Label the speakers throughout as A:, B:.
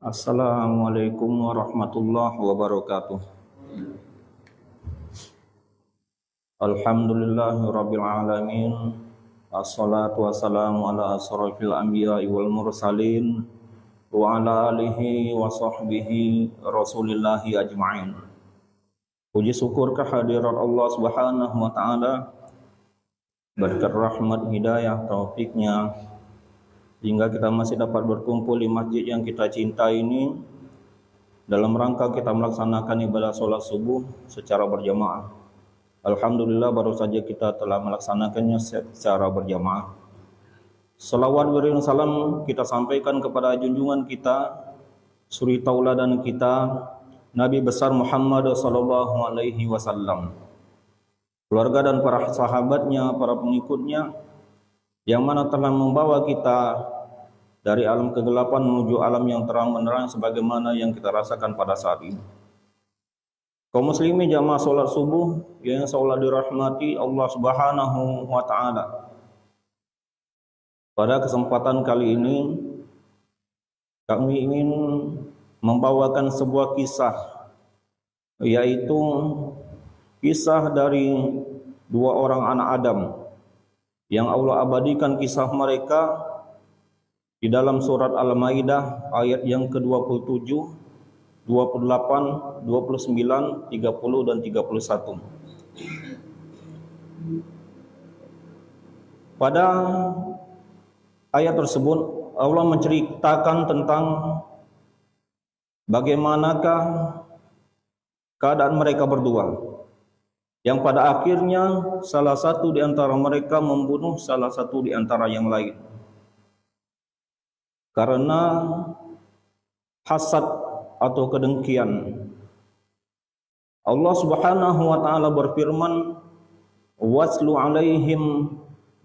A: Assalamualaikum warahmatullahi wabarakatuh. Alhamdulillahirabbil alamin. Assalatu wassalamu ala asrofil anbiya'i wal mursalin wa ala alihi wa sahbihi rasulillahi ajma'in. Puji syukur kehadirat Allah Subhanahu wa taala, berkat rahmat hidayah taufiknya hingga kita masih dapat berkumpul di masjid yang kita cintai ini dalam rangka kita melaksanakan ibadah sholat subuh secara berjamaah. Alhamdulillah baru saja kita telah melaksanakannya secara berjamaah. Salawat beriring salam kita sampaikan kepada junjungan kita, suri tauladan kita, Nabi besar Muhammad sallallahu alaihi wasallam, keluarga dan para sahabatnya, para pengikutnya, yang mana telah membawa kita dari alam kegelapan menuju alam yang terang benderang sebagaimana yang kita rasakan pada saat ini. Kaum muslimin jamaah salat subuh yang salat dirahmati Allah Subhanahu wa taala. Pada kesempatan kali ini kami ingin membawakan sebuah kisah, yaitu kisah dari dua orang anak Adam yang Allah abadikan kisah mereka di dalam surat Al-Maidah ayat yang ke-27, 28, 29, 30 dan 31. Pada ayat tersebut Allah menceritakan tentang bagaimanakah keadaan mereka berdua, yang pada akhirnya salah satu di antara mereka membunuh salah satu di antara yang lain karena hasad atau kedengkian. Allah Subhanahu wa taala berfirman, "Waslu 'alaihim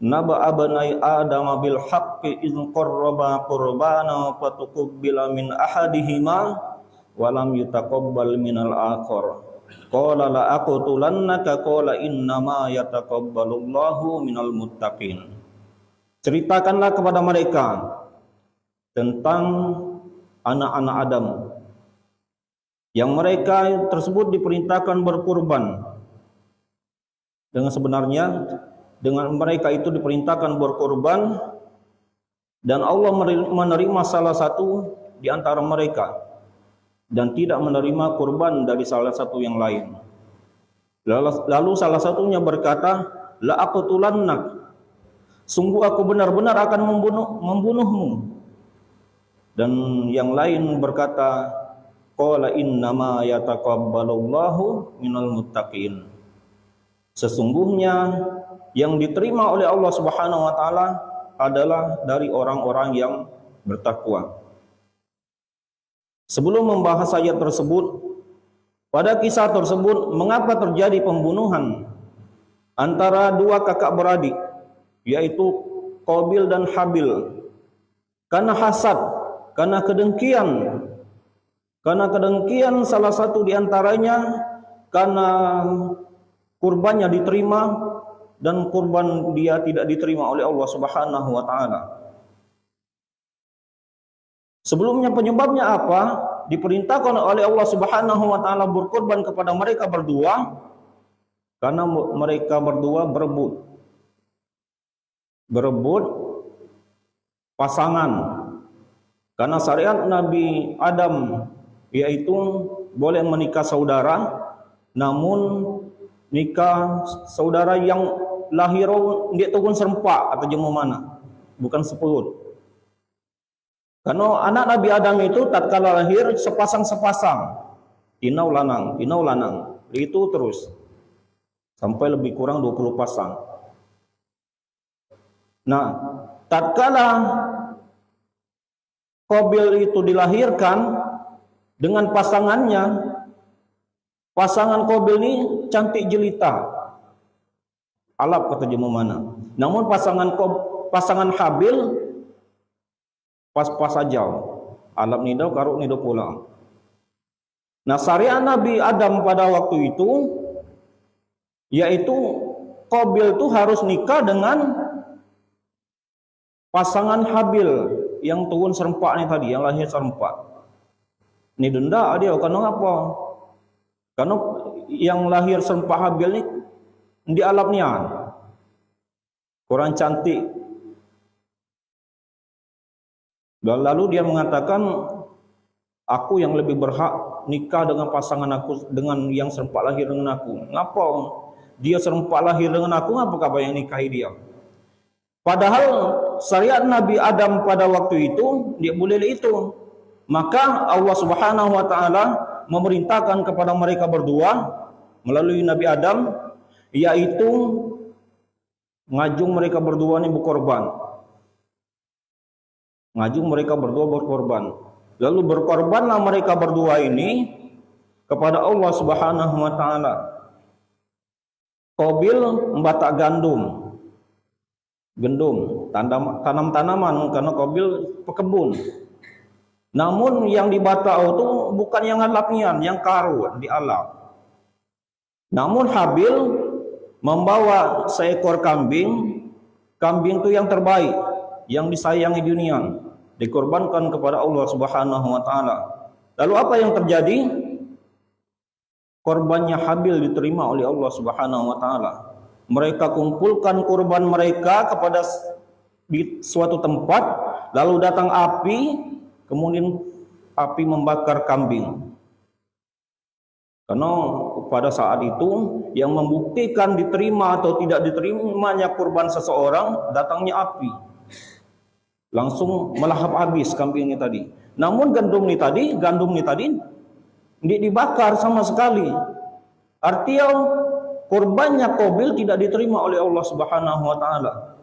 A: naba'a banai Adam bil haqqi idz qarraba qurbana fatuqbila min ahadihima wa lam yutaqabbal minal akhar. Qala la aqtulannaka qala innama yataqabbalullahu minal muttaqin." Ceritakanlah kepada mereka tentang anak-anak Adam yang mereka tersebut diperintahkan berkurban. Dengan sebenarnya dengan mereka itu diperintahkan berkurban dan Allah menerima salah satu di antara mereka dan tidak menerima kurban dari salah satu yang lain. Lalu salah satunya berkata, la aqtulannak, sungguh aku benar-benar akan membunuhmu. Dan yang lain berkata, qala innama yataqabbalullahu minal muttaqin, sesungguhnya yang diterima oleh Allah Subhanahu wa taala adalah dari orang-orang yang bertakwa. Sebelum membahas ayat tersebut, pada kisah tersebut mengapa terjadi pembunuhan antara dua kakak beradik, yaitu Qabil dan Habil? Karena hasad, karena kedengkian salah satu di antaranya, karena kurbannya diterima dan kurban dia tidak diterima oleh Allah Subhanahu wa taala. Sebelumnya penyebabnya apa? Diperintahkan oleh Allah Subhanahu wa taala berkorban kepada mereka berdua karena mereka berdua berebut pasangan. Karena syariat Nabi Adam yaitu boleh menikah saudara, namun nikah saudara yang lahir dia tukun serempak atau jemu mana, bukan sepurut. Karena anak Nabi Adam itu tatkala lahir sepasang-sepasang, tinau lanang, itu terus sampai lebih kurang 20 pasang. Nah, tatkala Qabil itu dilahirkan dengan pasangannya, pasangan Qabil ini cantik jelita, alap kata jemu mana. Namun pasangan Habil pas-pas saja, alap nidau karuk nidau pulang. Nah, syariat Nabi Adam pada waktu itu yaitu Qabil itu harus nikah dengan pasangan Habil yang turun serempak ini tadi, yang lahir serempak. Ini denda dia karena apa? Karena yang lahir serempak Habil ni di alam nian. Kurang cantik. Lalu dia mengatakan, aku yang lebih berhak nikah dengan pasangan aku dengan yang serempak lahir dengan aku. Ngapa dia serempak lahir dengan aku, ngapa yang nikahi dia? Padahal syariat Nabi Adam pada waktu itu dia boleh itu. Maka Allah Subhanahu wa taala memerintahkan kepada mereka berdua melalui Nabi Adam, yaitu ngajung mereka berdua ini berkorban. Ngajung mereka berdua berkorban. Lalu berkorbanlah mereka berdua ini kepada Allah Subhanahu wa taala. Qabil membatak gandum, tanam tanaman karena Qabil pekebun. Namun yang dibatak itu bukan yang alapnian, yang karut di alam. Namun Habil membawa seekor kambing. Kambing itu yang terbaik, yang disayangi dunia, dikorbankan kepada Allah Subhanahu wa taala. Lalu apa yang terjadi? Korbannya Habil diterima oleh Allah Subhanahu wa taala. Mereka kumpulkan kurban mereka kepada di suatu tempat, lalu datang api, kemudian api membakar kambing. Karena pada saat itu yang membuktikan diterima atau tidak diterimanya kurban seseorang, datangnya api. Langsung melahap habis kambing ini tadi. Namun gandum ini tadi tidak dibakar sama sekali. Artinya kurbannya Qabil tidak diterima oleh Allah Subhanahu wa taala.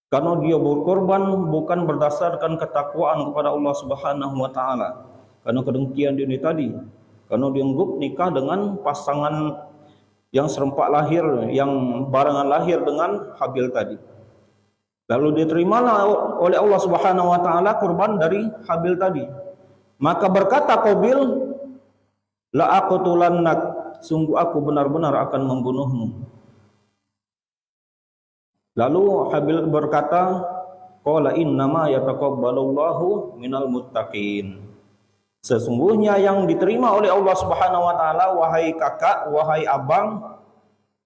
A: Karena dia berkorban bukan berdasarkan ketakwaan kepada Allah Subhanahu wa taala. Karena kedengkian dia ini tadi. Karena dia nikah dengan pasangan yang serempak lahir, yang barengan lahir dengan Habil tadi. Lalu diterimalah oleh Allah Subhanahu wa taala kurban dari Habil tadi. Maka berkata Qabil, la aqtulannak, sungguh aku benar-benar akan membunuhmu. Lalu Habil berkata, qala innama yataqabbalullahu minal muttaqin. Sesungguhnya yang diterima oleh Allah Subhanahu wa taala, wahai kakak, wahai abang,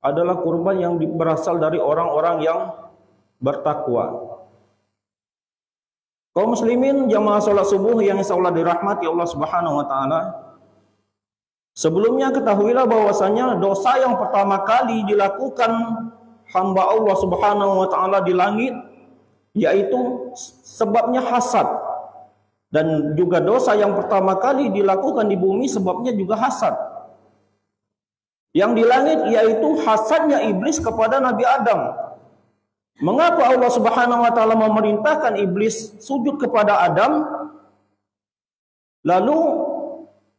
A: adalah kurban yang berasal dari orang-orang yang bertakwa. Kaum muslimin jamaah salat subuh yang insyaallah dirahmati Allah Subhanahu wa taala. Sebelumnya ketahuilah bahwasanya dosa yang pertama kali dilakukan hamba Allah Subhanahu wa taala di langit yaitu sebabnya hasad. Dan juga dosa yang pertama kali dilakukan di bumi sebabnya juga hasad. Yang di langit yaitu hasadnya iblis kepada Nabi Adam. Mengapa Allah Subhanahu wa taala memerintahkan iblis sujud kepada Adam? Lalu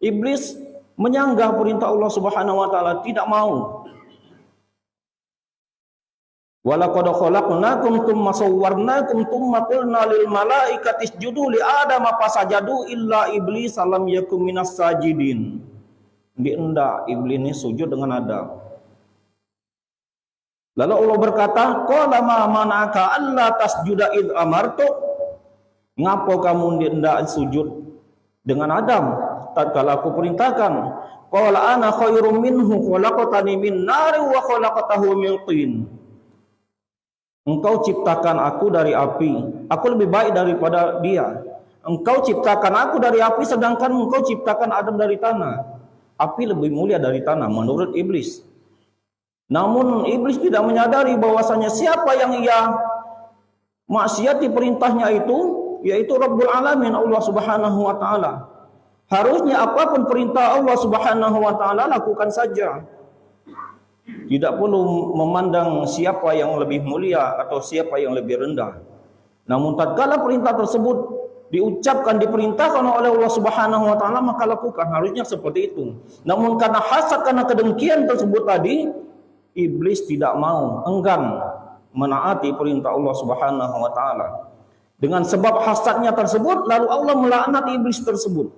A: iblis menyanggah perintah Allah Subhanahu wa taala, tidak mau. Walaqad khalaqnakum tsumma sawwarnakum tsumma qulna lil malaikati isjudu li adama fasajadu illa iblis lam yakum minas sajidin. Dihendak iblis ini sujud dengan Adam. Lalu Allah berkata, qala ma manaka alla tasjuda id amartu. Ngapa kamu hendak sujud dengan Adam tatkala aku perintahkan? Qala ana khairum minhu khalaqtani min nari wa khalaqtahu min tin. Engkau ciptakan aku dari api, aku lebih baik daripada dia. Engkau ciptakan aku dari api, sedangkan engkau ciptakan Adam dari tanah. Api lebih mulia dari tanah menurut iblis. Namun iblis tidak menyadari bahwasanya siapa yang ia maksiati perintahnya itu, yaitu Rabbul Alamin, Allah Subhanahu wa taala. Harusnya apapun perintah Allah Subhanahu wa taala lakukan saja. Tidak perlu memandang siapa yang lebih mulia atau siapa yang lebih rendah. Namun tatkala perintah tersebut diucapkan, diperintahkan oleh Allah Subhanahu wa taala, maka lakukan. Harusnya seperti itu. Namun karena hasad, karena kedengkian tersebut tadi, iblis tidak mau, enggan menaati perintah Allah Subhanahu wa taala. Dengan sebab hasadnya tersebut, lalu Allah melaknat iblis tersebut.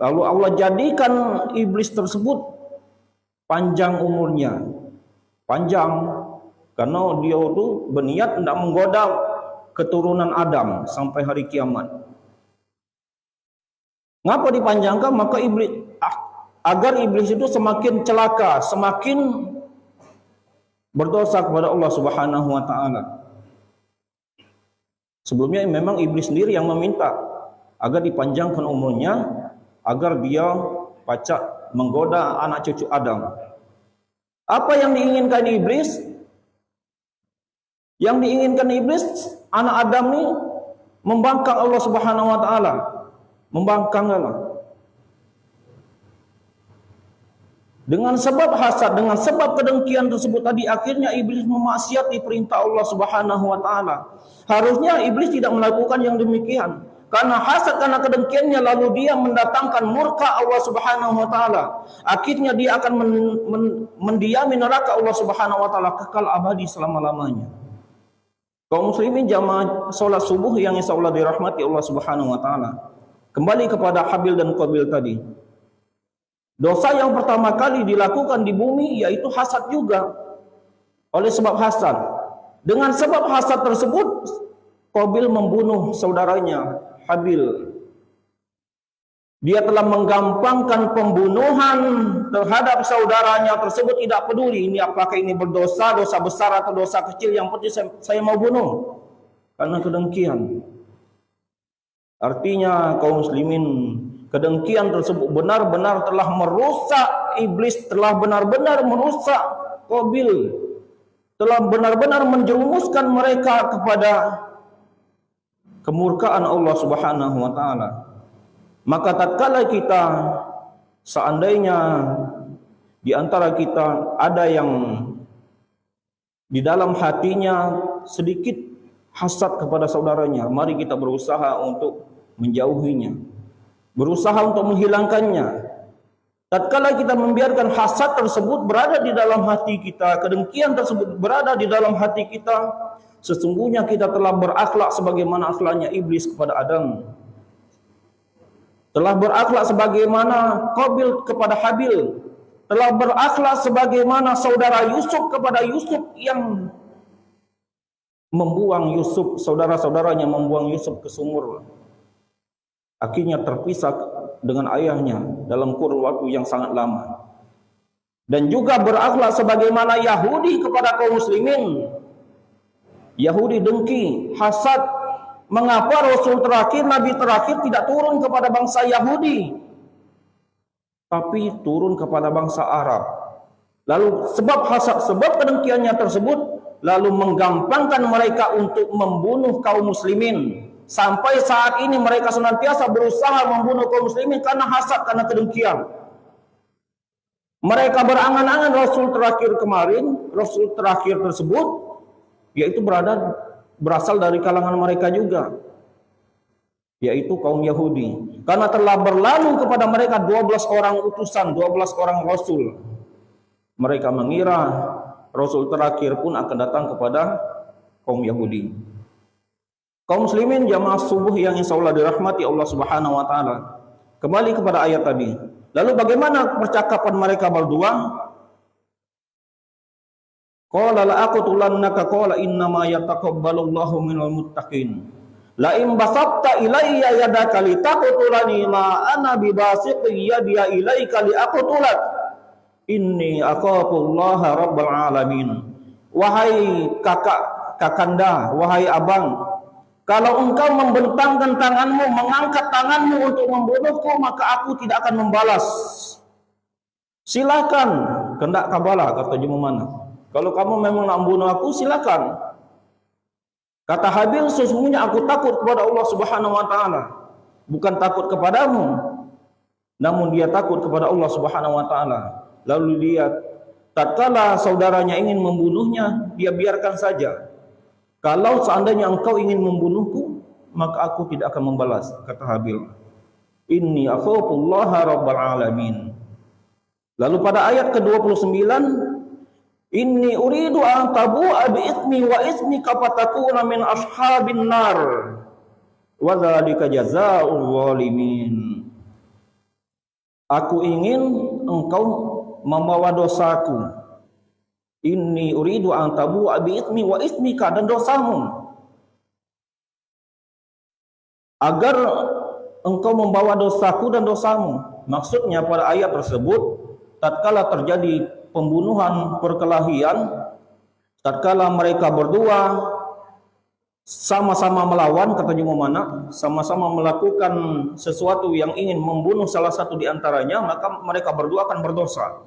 A: Lalu Allah jadikan iblis tersebut panjang umurnya, panjang, karena dia itu berniat tidak menggoda keturunan Adam sampai hari kiamat. Ngapa dipanjangkan? Maka agar iblis itu semakin celaka, semakin berdosa kepada Allah Subhanahu wa taala. Sebelumnya memang iblis sendiri yang meminta agar dipanjangkan umurnya, agar dia pacak menggoda anak cucu Adam. Apa yang diinginkan iblis? Yang diinginkan iblis, anak Adam ini membangkang Allah Subhanahu wa taala. Membangkang Allah. Dengan sebab hasad, dengan sebab kedengkian tersebut tadi, akhirnya iblis memaksiati perintah Allah Subhanahu wa taala. Harusnya iblis tidak melakukan yang demikian. Karena hasad, karena kedengkiannya, lalu dia mendatangkan murka Allah Subhanahu wa taala. Akhirnya dia akan mendiami neraka Allah Subhanahu wa taala kekal abadi selama-lamanya. Kaum muslimin jamaah salat subuh yang insyaallah dirahmati Allah Subhanahu wa taala. Kembali kepada Habil dan Qabil tadi. Dosa yang pertama kali dilakukan di bumi yaitu hasad juga. Oleh sebab hasad. Dengan sebab hasad tersebut, Qabil membunuh saudaranya Habil. Dia telah menggampangkan pembunuhan terhadap saudaranya tersebut, tidak peduli ini apakah ini berdosa, dosa besar atau dosa kecil, yang penting saya mau bunuh. Karena kedengkian. Artinya kaum muslimin, kedengkian tersebut benar-benar telah merusak iblis, telah benar-benar merusak Qabil, telah benar-benar menjerumuskan mereka kepada kemurkaan Allah Subhanahu wa taala. Maka tatkala kita, seandainya di antara kita ada yang di dalam hatinya sedikit hasad kepada saudaranya, mari kita berusaha untuk menjauhinya, berusaha untuk menghilangkannya. Tatkala kita membiarkan hasad tersebut berada di dalam hati kita, kedengkian tersebut berada di dalam hati kita, sesungguhnya kita telah berakhlak sebagaimana akhlaknya iblis kepada Adam, telah berakhlak sebagaimana Qabil kepada Habil, telah berakhlak sebagaimana saudara Yusuf kepada Yusuf yang membuang Yusuf, saudara-saudaranya membuang Yusuf ke sumur. Akhirnya terpisah dengan ayahnya dalam kurun waktu yang sangat lama. Dan juga berakhlak sebagaimana Yahudi kepada kaum muslimin. Yahudi dengki, hasad. Mengapa Rasul terakhir, Nabi terakhir tidak turun kepada bangsa Yahudi, tapi turun kepada bangsa Arab? Lalu sebab hasad, sebab kedengkiannya tersebut, lalu menggampangkan mereka untuk membunuh kaum muslimin. Sampai saat ini mereka senantiasa berusaha membunuh kaum muslimin karena hasad, karena kedengkian. Mereka berangan-angan Rasul terakhir kemarin, Rasul terakhir tersebut, yaitu berasal dari kalangan mereka juga, yaitu kaum Yahudi. Karena telah berlalu kepada mereka 12 orang utusan, 12 orang Rasul. Mereka mengira Rasul terakhir pun akan datang kepada kaum Yahudi. Kaum muslimin jamaah subuh yang insyaallah dirahmati Allah Subhanahu wa taala. Kembali kepada ayat tadi. Lalu bagaimana percakapan mereka berdua? Qala la aqtulannaka qala inna ma yataqabbalullahu minal muttaqin. La in basatta ilayya yadaka litaqtulani ma ana bibasiqi yadiya ilayka liaqtulak. Inni aqafullaha rabbal alamin. Wahai kakanda, wahai abang, kalau engkau membentangkan tanganmu, mengangkat tanganmu untuk membunuhku, maka aku tidak akan membalas. Silakan, kendak kabala, kata Jumana. Kalau kamu memang nak membunuh aku, silakan. Kata Habil, sesungguhnya aku takut kepada Allah Subhanahu wa taala, bukan takut kepadamu. Namun dia takut kepada Allah Subhanahu wa taala. Lalu dia, tatkala saudaranya ingin membunuhnya, dia biarkan saja. Kalau seandainya engkau ingin membunuhku, maka aku tidak akan membalas, kata Habil. Inni akhafullaha rabbal alamin. Lalu pada ayat ke-29, inni uridu an tabu'a bi itsmi wa ismika fatakuna min ashabin nar. Wa dzalika jazaa'ul zalimin. Aku ingin engkau membawa dosaku. Inni uridu an tabu'a bi itsmi wa ismika, dan dosamu, agar engkau membawa dosaku dan dosamu. Maksudnya pada ayat tersebut, tatkala terjadi pembunuhan, perkelahian, tatkala mereka berdua sama-sama melawan, kata Jumana, sama-sama melakukan sesuatu yang ingin membunuh salah satu di antaranya, maka mereka berdua akan berdosa.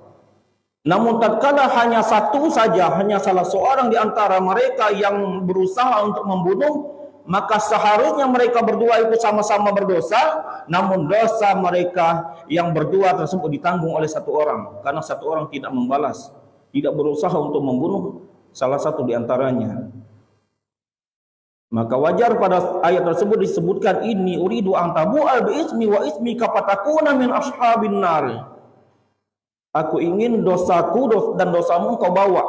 A: Namun tatkala hanya satu saja, hanya salah seorang di antara mereka yang berusaha untuk membunuh, maka seharusnya mereka berdua itu sama-sama berdosa, namun dosa mereka yang berdua tersebut ditanggung oleh satu orang, karena satu orang tidak membalas, tidak berusaha untuk membunuh salah satu di antaranya. Maka wajar pada ayat tersebut disebutkan, inni uridu an tabu'a bi ismi wa ismika fatakuna min ashabin nar. Aku ingin dosaku dan dosamu engkau bawa,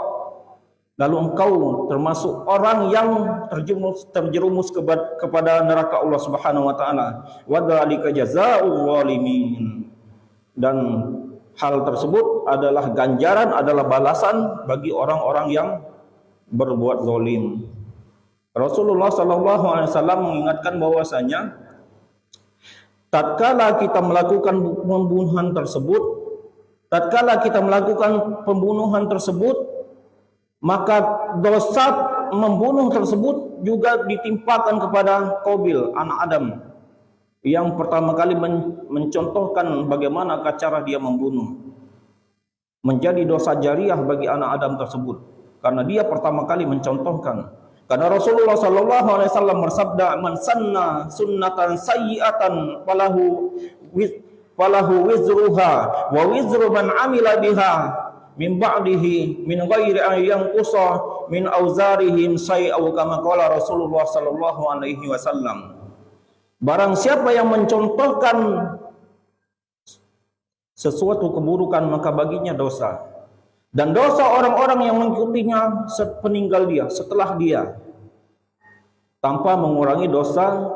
A: lalu engkau termasuk orang yang terjerumus kepada neraka Allah Subhanahu wa taala. Wa dzalika jazaa'ul zalimin. Dan hal tersebut adalah ganjaran, adalah balasan bagi orang-orang yang berbuat zalim. Rasulullah SAW mengingatkan bahwasanya tatkala kita melakukan pembunuhan tersebut, maka dosa membunuh tersebut juga ditimpakan kepada Qabil, anak Adam, yang pertama kali mencontohkan bagaimana cara dia membunuh. Menjadi dosa jariah bagi anak Adam tersebut, karena dia pertama kali mencontohkan. Karena Rasulullah SAW bersabda, man sanna sunnatan sayyi'atan falahu wizruha wa wizru man amila biha min ba'dihi min ghairi an yanqusa min auzarihim syai'a, kama qala Rasulullah SAW. Barang siapa yang mencontohkan sesuatu keburukan, maka baginya dosa, dan dosa orang-orang yang mengikutinya sepeninggal dia, setelah dia, tanpa mengurangi dosa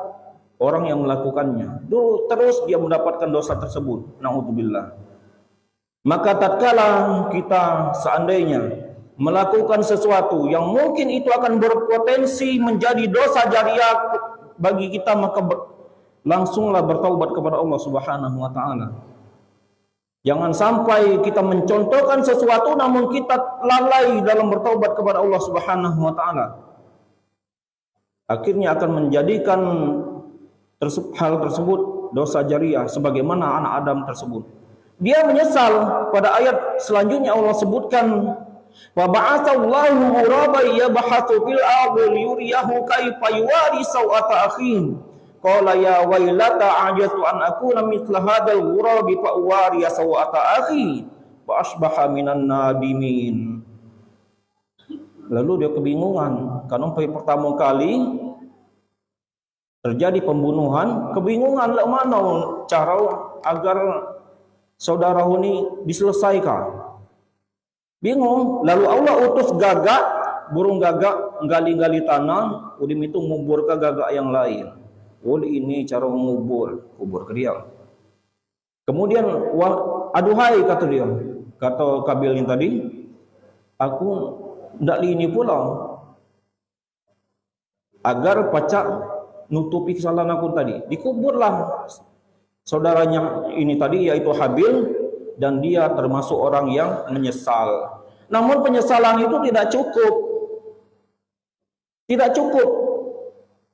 A: orang yang melakukannya. Terus dia mendapatkan dosa tersebut. Na'udzubillah. Maka tatkala kita seandainya melakukan sesuatu yang mungkin itu akan berpotensi menjadi dosa jariah bagi kita, maka langsunglah bertaubat kepada Allah Subhanahu wa taala. Jangan sampai kita mencontohkan sesuatu namun kita lalai dalam bertaubat kepada Allah Subhanahu wa taala. Akhirnya akan menjadikan hal tersebut dosa jariah sebagaimana anak Adam tersebut. Dia menyesal. Pada ayat selanjutnya Allah sebutkan, wa ba'atsallahu ghuraban yabhathu fil ardi liyuriyahu kaifa yuwari sawata akhihi. Qala ya wailata ajatu an akuna mithla hadzal ghurabi fa uwariya sawata akhi fa asbaha minan nadimin. Lalu dia kebingungan karena pertama kali terjadi pembunuhan, kebingungan mana cara agar saudara ini diselesaikan. Bingung. Lalu Allah utus gagak, burung gagak gali-gali tanah, udah itu ngubur ke gagak yang lain. Ini cara mengubur, kubur ke dia. Kemudian, aduhai kata dia, kata Qabil yang tadi, aku ndak ini pula agar pacak nutupi kesalahan aku tadi. Dikuburlah saudaranya ini tadi, yaitu Habil, dan dia termasuk orang yang menyesal. Namun penyesalan itu tidak cukup. Tidak cukup.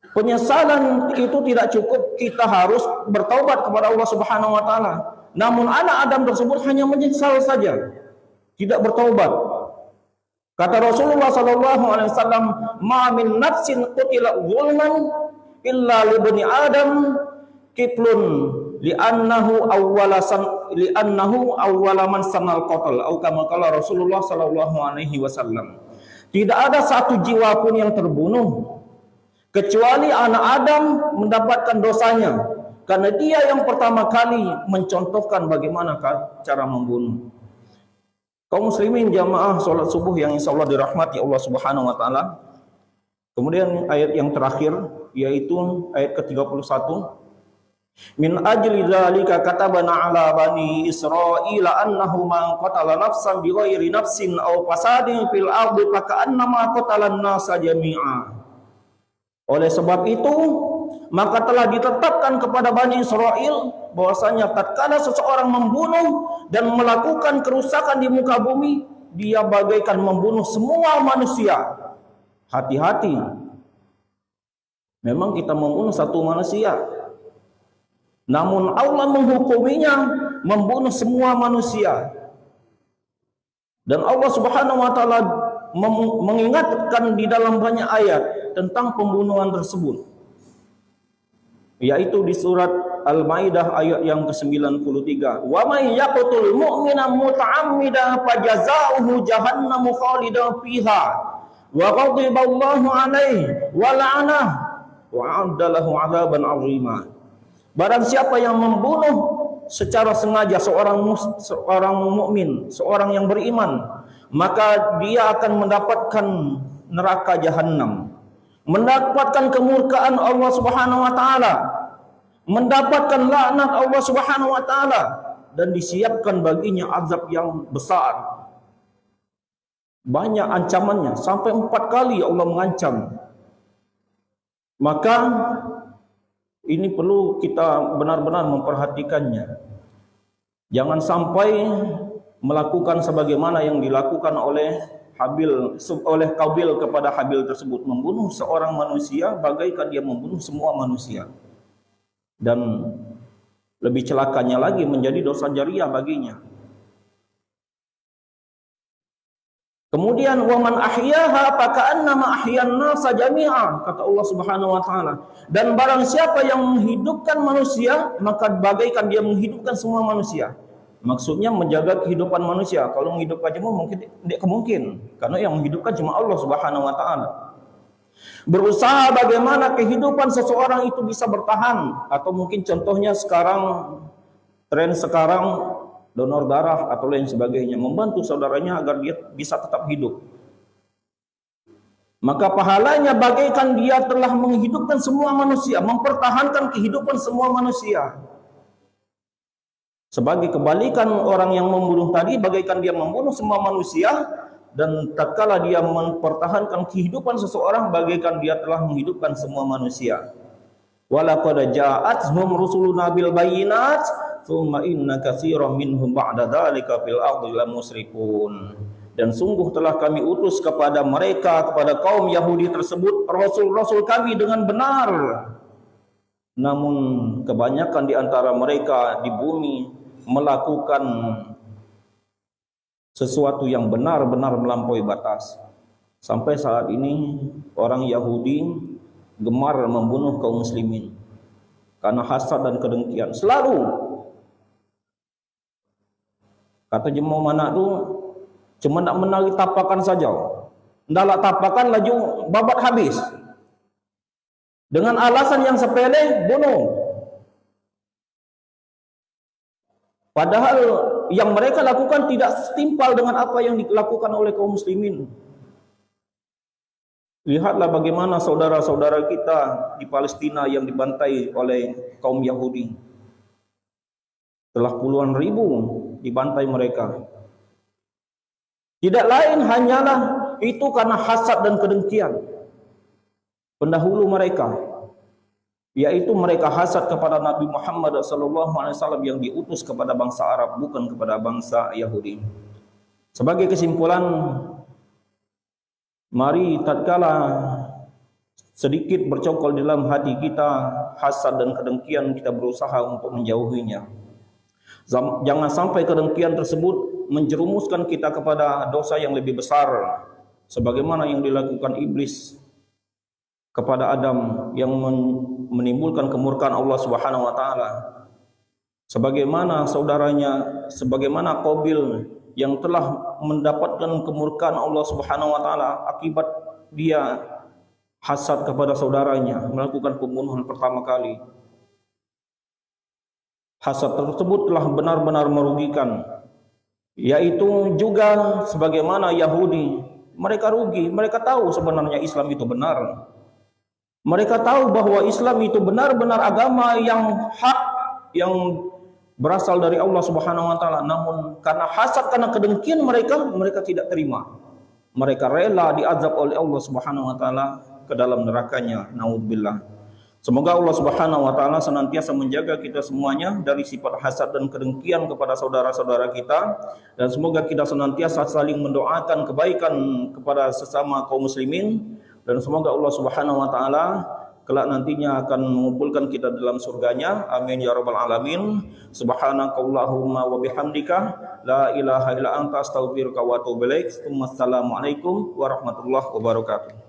A: Penyesalan itu tidak cukup, kita harus bertaubat kepada Allah Subhanahu wa taala. Namun anak Adam tersebut hanya menyesal saja, tidak bertaubat. Kata Rasulullah SAW, ma min nafsin qutila zulman illa libni Adam kiplun li'annahu awwala man sanal qatl, atau kama qala Rasulullah SAW. Tidak ada satu jiwa pun yang terbunuh kecuali anak Adam mendapatkan dosanya, karena dia yang pertama kali mencontohkan bagaimana cara membunuh. Kaum muslimin jamaah salat subuh yang insyaallah dirahmati Allah Subhanahu wa taala. Kemudian ayat yang terakhir yaitu ayat ke-31. Min ajli dzalika katabana ala bani Israila annahu man qatala nafsan bighairi nafsin aw fasadin fil ardi faka'annama qatalan nasa jami'a. Oleh sebab itu maka telah ditetapkan kepada Bani Israel bahwasanya tatkala seseorang membunuh dan melakukan kerusakan di muka bumi, dia bagaikan membunuh semua manusia. Hati-hati. Memang kita membunuh satu manusia, namun Allah menghukuminya membunuh semua manusia. Dan Allah Subhanahu wa taala mengingatkan di dalam banyak ayat tentang pembunuhan tersebut, yaitu di surat Al-Maidah ayat yang ke-93. Wa may yaqtul mu'mina muta'ammidan fajazaohu jahannamu khalidan fiha wa ghadiballahu 'alaihi wa la'anahu wa 'adda lahu 'adzaban 'azima. Barang siapa yang membunuh secara sengaja seorang mukmin, seorang yang beriman, maka dia akan mendapatkan neraka jahanam, mendapatkan kemurkaan Allah Subhanahu wa taala, mendapatkan laknat Allah Subhanahu wa taala, dan disiapkan baginya azab yang besar. Banyak ancamannya, sampai 4 kali Allah mengancam. Maka ini perlu kita benar-benar memperhatikannya. Jangan sampai melakukan sebagaimana yang dilakukan oleh Qabil kepada Habil tersebut, membunuh seorang manusia bagaikan dia membunuh semua manusia. Dan lebih celakanya lagi, menjadi dosa jariah baginya. Kemudian waman ahyaha faka'annama ahyan nasa jami'a, kata Allah Subhanahu wa taala. Dan barang siapa yang menghidupkan manusia, maka bagaikan dia menghidupkan semua manusia. Maksudnya menjaga kehidupan manusia. Kalau menghidupkan jemaah mungkin tidak mungkin, karena yang menghidupkan cuma Allah Subhanahu wa taala. Berusaha bagaimana kehidupan seseorang itu bisa bertahan, atau mungkin contohnya sekarang, tren sekarang donor darah atau lain sebagainya, membantu saudaranya agar dia bisa tetap hidup. Maka pahalanya bagaikan dia telah menghidupkan semua manusia, mempertahankan kehidupan semua manusia. Sebagai kebalikan orang yang membunuh tadi, bagaikan dia membunuh semua manusia, dan tatkala dia mempertahankan kehidupan seseorang, bagaikan dia telah menghidupkan semua manusia. Walaqad ja'atuhum rusuluna bil bayyinat tsumma inna katsiran minhum ba'da dzalika fil ardi lamusrifun. Dan sungguh telah kami utus kepada mereka, kepada kaum Yahudi tersebut, rasul-rasul kami dengan benar. Namun kebanyakan di antara mereka di bumi melakukan sesuatu yang benar-benar melampaui batas. Sampai saat ini orang Yahudi gemar membunuh kaum muslimin karena hasad dan kedengkian. Selalu kata jemaah mana tu, cuma nak menarik tapakan saja. Ndaklah tapakan laju babat habis. Dengan alasan yang sepele, bunuh. Padahal yang mereka lakukan tidak setimpal dengan apa yang dilakukan oleh kaum muslimin. Lihatlah bagaimana saudara-saudara kita di Palestina yang dibantai oleh kaum Yahudi. Telah puluhan ribu dibantai mereka. Tidak lain hanyalah itu karena hasad dan kedengkian pendahulu mereka, yaitu mereka hasad kepada Nabi Muhammad SAW yang diutus kepada bangsa Arab, bukan kepada bangsa Yahudi. Sebagai kesimpulan, mari tatkala sedikit bercokol di dalam hati kita hasad dan kedengkian, kita berusaha untuk menjauhinya. Jangan sampai kedengkian tersebut menjerumuskan kita kepada dosa yang lebih besar, sebagaimana yang dilakukan iblis kepada Adam yang menimbulkan kemurkaan Allah Subhanahu wa taala. Sebagaimana saudaranya, sebagaimana Qabil yang telah mendapatkan kemurkaan Allah Subhanahu wa taala akibat dia hasad kepada saudaranya, melakukan pembunuhan pertama kali. Hasad tersebut telah benar-benar merugikan. Yaitu juga sebagaimana Yahudi, mereka rugi, mereka tahu sebenarnya Islam itu benar. Mereka tahu bahwa Islam itu benar-benar agama yang hak, yang berasal dari Allah Subhanahu wa taala. Namun karena hasad, karena kedengkian mereka tidak terima. Mereka rela diazab oleh Allah Subhanahu wa taala ke dalam nerakanya. Naudzubillah. Semoga Allah Subhanahu wa taala senantiasa menjaga kita semuanya dari sifat hasad dan kedengkian kepada saudara-saudara kita, dan semoga kita senantiasa saling mendoakan kebaikan kepada sesama kaum muslimin, dan semoga Allah Subhanahu wa taala kelak nantinya akan mengumpulkan kita dalam surganya. Amin ya rabbal alamin. Subhanakallahumma wa bihamdika la ilaha illa anta astaghfiruka wa atubu ilaik. Wassalamualaikum warahmatullahi wabarakatuh.